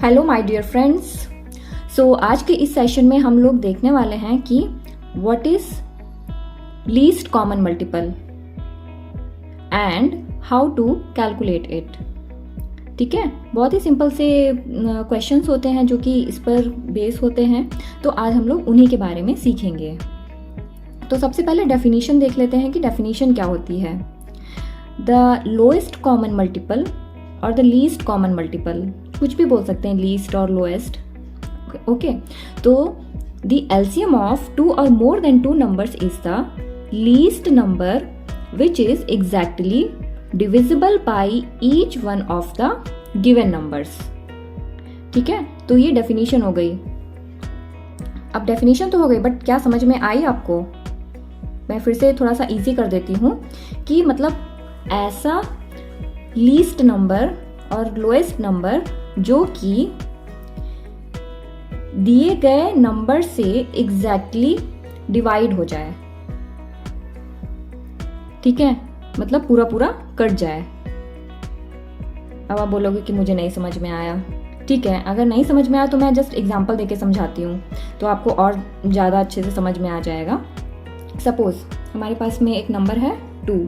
Hello my dear friends. So आज के इस सेशन में हम लोग देखने वाले हैं कि what is least common multiple and how to calculate it. ठीक है, बहुत ही सिंपल से क्वेश्चंस होते हैं जो कि इस पर बेस होते हैं, तो आज हम लोग उन्हीं के बारे में सीखेंगे। तो सबसे पहले डेफिनेशन देख लेते हैं कि डेफिनेशन क्या होती है। द लोएस्ट कॉमन मल्टीपल और द लीस्ट कॉमन मल्टीपल, कुछ भी बोल सकते हैं, लीस्ट और लोएस्ट। ओके, तो द एलसीएम ऑफ टू और more than two numbers is the least number which is exactly divisible by each one of the given numbers. ठीक है, तो ये डेफिनेशन हो गई। अब डेफिनेशन तो हो गई, बट क्या समझ में आई आपको? मैं फिर से थोड़ा सा इजी कर देती हूँ कि मतलब ऐसा लीस्ट नंबर और लोएस्ट नंबर जो कि दिए गए नंबर से एग्जैक्टली डिवाइड हो जाए। ठीक है, मतलब पूरा पूरा कट जाए। अब आप बोलोगे कि मुझे नहीं समझ में आया। ठीक है, अगर नहीं समझ में आया तो मैं जस्ट एग्जांपल देके समझाती हूँ, तो आपको और ज़्यादा अच्छे से समझ में आ जाएगा। सपोज हमारे पास में एक नंबर है 2।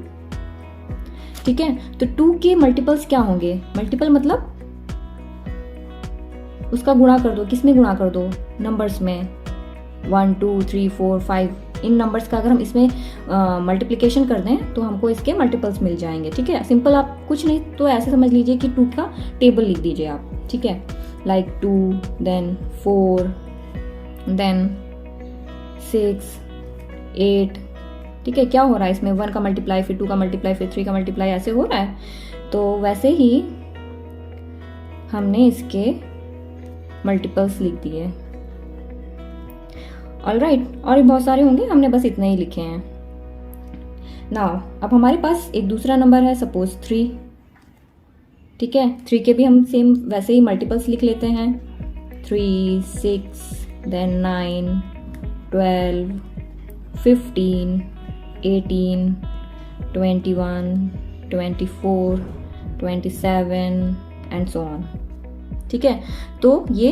ठीक है, तो 2 के मल्टीपल्स क्या होंगे? मल्टीपल मतलब उसका गुणा कर दो। किसमें गुणा कर दो? नंबर्स में। 1 2 3 4 5 इन नंबर्स का अगर हम इसमें मल्टीप्लिकेशन कर दें तो हमको इसके मल्टीपल्स मिल जाएंगे। ठीक है, सिंपल, आप कुछ नहीं तो ऐसे समझ लीजिए कि 2 का टेबल लिख दीजिए आप। ठीक है, लाइक 2 देन 4 देन 6 8। ठीक है, क्या हो रहा है इसमें? 1 का मल्टीप्लाई, फिर 2 का मल्टीप्लाई, फिर 3 का मल्टीप्लाई, ऐसे हो रहा है। तो वैसे ही हमने इसके मल्टीपल्स लिख दिए। ऑलराइट, और भी बहुत सारे होंगे, हमने बस इतने ही लिखे हैं। नाउ अब हमारे पास एक दूसरा नंबर है, सपोज 3। ठीक है, 3 के भी हम सेम वैसे ही मल्टीपल्स लिख लेते हैं। 3 6 देन 9 12 15 18 21 24 27 एंड सो ऑन। ठीक है, तो ये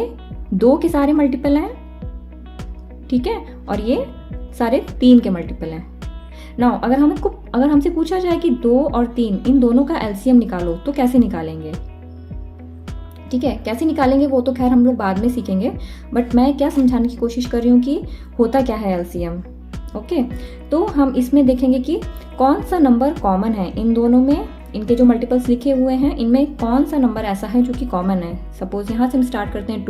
2 के सारे मल्टीपल हैं। ठीक है, और ये सारे 3 के मल्टीपल हैं। नाउ अगर हमसे पूछा जाए कि 2 और 3 इन दोनों का एलसीएम निकालो, तो कैसे निकालेंगे? ठीक है, कैसे निकालेंगे वो तो खैर हम लोग बाद में सीखेंगे, बट मैं क्या समझाने की कोशिश कर रही हूँ कि होता क्या है एलसीएम। ओके, तो हम इसमें देखेंगे कि कौन सा नंबर कॉमन है इन दोनों में। इनके जो मल्टीपल्स लिखे हुए हैं इनमें कौन सा नंबर ऐसा है जो कि कॉमन है। सपोज यहाँ से हम स्टार्ट करते हैं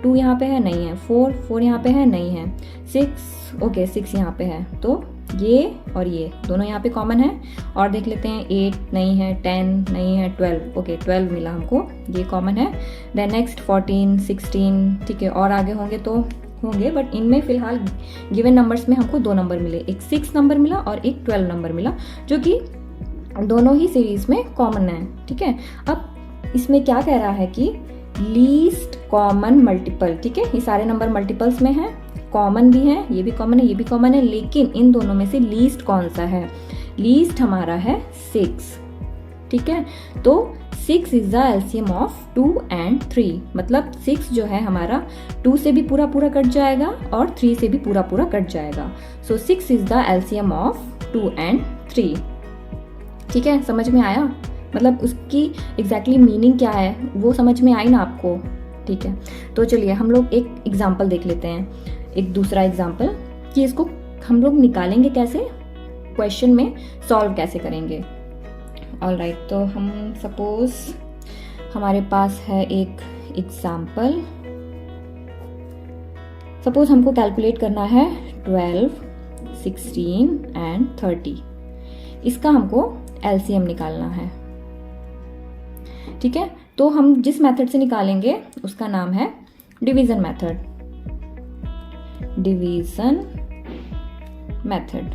2 यहाँ पे है, नहीं है। 4 यहाँ पे है, नहीं है। 6 यहाँ पे है, तो ये और ये दोनों यहाँ पे कॉमन है। और देख लेते हैं 8 नहीं है, 10 नहीं है, 12 12 मिला हमको, ये कॉमन है। Then next 14 16। ठीक है, और आगे होंगे तो होंगे, बट इनमें फिलहाल गिवन नंबर्स में हमको 2 नंबर मिले, एक 6 नंबर मिला और एक 12 नंबर मिला, जो कि दोनों ही सीरीज में कॉमन है। ठीक है, अब इसमें क्या कह रहा है कि लीस्ट कॉमन मल्टीपल। ठीक है, ये सारे नंबर मल्टीपल्स में हैं, कॉमन भी है, ये भी कॉमन है, ये भी कॉमन है, लेकिन इन दोनों में से लीस्ट कौन सा है? लीस्ट हमारा है 6। ठीक है, तो 6 is the LCM of 2 and 3। मतलब 6 जो है हमारा 2 से भी पूरा पूरा कट जाएगा और 3 से भी पूरा पूरा कट जाएगा। सो 6 is the LCM of 2 and 3। ठीक है, समझ में आया? मतलब उसकी एग्जैक्टली मीनिंग क्या है वो समझ में आई ना आपको? ठीक है, तो चलिए हम लोग एक एग्जाम्पल देख लेते हैं, एक दूसरा एग्जाम्पल, कि इसको हम लोग निकालेंगे कैसे, क्वेश्चन में सॉल्व कैसे करेंगे। ऑलराइट, तो हम सपोज हमारे पास है एक एग्जाम्पल। सपोज हमको कैलकुलेट करना है 12 16 एंड 30। इसका हमको एलसीएम निकालना है। ठीक है, तो हम जिस मेथड से निकालेंगे उसका नाम है डिवीजन मेथड। डिवीजन मेथड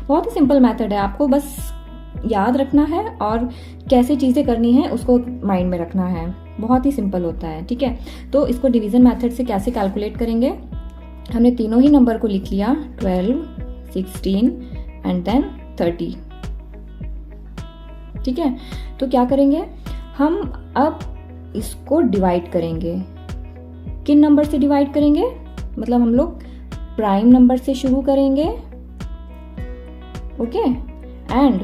बहुत ही सिंपल मेथड है, आपको बस याद रखना है और कैसे चीजें करनी है उसको माइंड में रखना है। बहुत ही सिंपल होता है। ठीक है, तो इसको डिवीजन मेथड से कैसे कैलकुलेट करेंगे? हमने तीनों ही नंबर को लिख लिया, 12 16 एंड देन 30। ठीक है, तो क्या करेंगे हम अब इसको डिवाइड करेंगे। किन नंबर से डिवाइड करेंगे? मतलब हम लोग प्राइम नंबर से शुरू करेंगे, ओके, एंड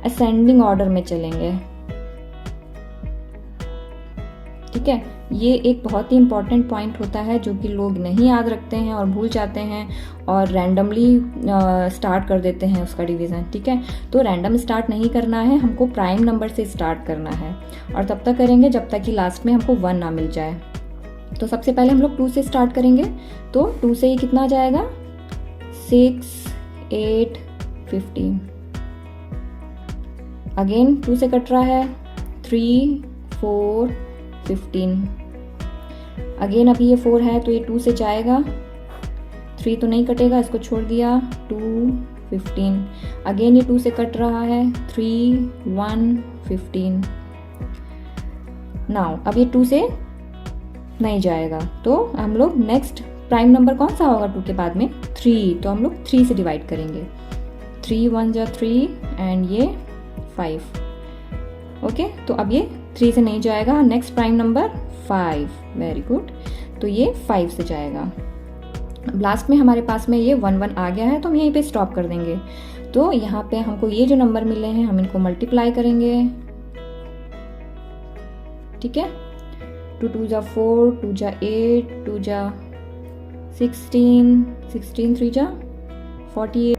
असेंडिंग ऑर्डर में चलेंगे, ठीक है। ये एक बहुत ही इंपॉर्टेंट पॉइंट होता है जो कि लोग नहीं याद रखते हैं और भूल जाते हैं और रैंडमली स्टार्ट कर देते हैं उसका डिवीज़न, ठीक है। तो रैंडम स्टार्ट नहीं करना है, हमको प्राइम नंबर से स्टार्ट करना है और तब तक करेंगे जब तक कि लास्ट में हमको 1 ना मिल जाए। तो सबसे पहले हम लोग 2 से स्टार्ट करेंगे, तो 2 से ये कितना आ जाएगा? 6, 8, 15। अगेन 2 से कट रहा है, 3, 4, 15। अगेन अभी ये 4 है तो ये 2 से जाएगा, 3 तो नहीं कटेगा, इसको छोड़ दिया, 2, 15। अगेन ये 2 से कट रहा है, 3, 1, 15। नाउ अब ये 2 से नहीं जाएगा तो हम लोग नेक्स्ट प्राइम नंबर कौन सा होगा 2 के बाद में? 3, तो हम लोग 3 से डिवाइड करेंगे। 3 1 जा 3 एंड ये 5, ओके। तो अब ये 3 से नहीं जाएगा, next prime number 5, very good, तो ये 5 से जाएगा। लास्ट में हमारे पास में ये 1 1 आ गया है तो हम यहीं पे स्टॉप कर देंगे। तो यहाँ पे हमको ये जो नंबर मिले हैं हम इनको मल्टीप्लाई करेंगे, ठीक है। 2 2 जा 4, 2 जा 8, 2 जा 16, 16 3 जा 48,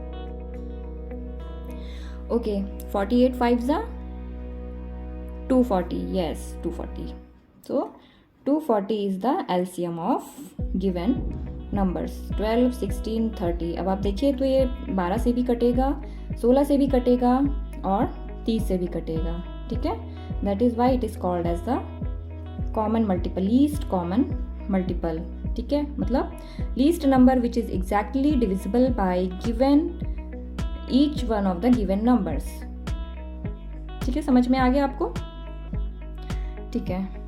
ओके। 48 5 जा 240, yes 240. So 240 is the LCM of given numbers 12, 16, 30. अब आप देखिए तो ये 12 से भी कटेगा, 16 से भी कटेगा और 30 से भी कटेगा, ठीक है। That is why it is called as the common multiple, least common multiple, ठीक है। मतलब least number which is exactly divisible by given each one of the given numbers, ठीक है। समझ में आ गया आपको? ठीक है।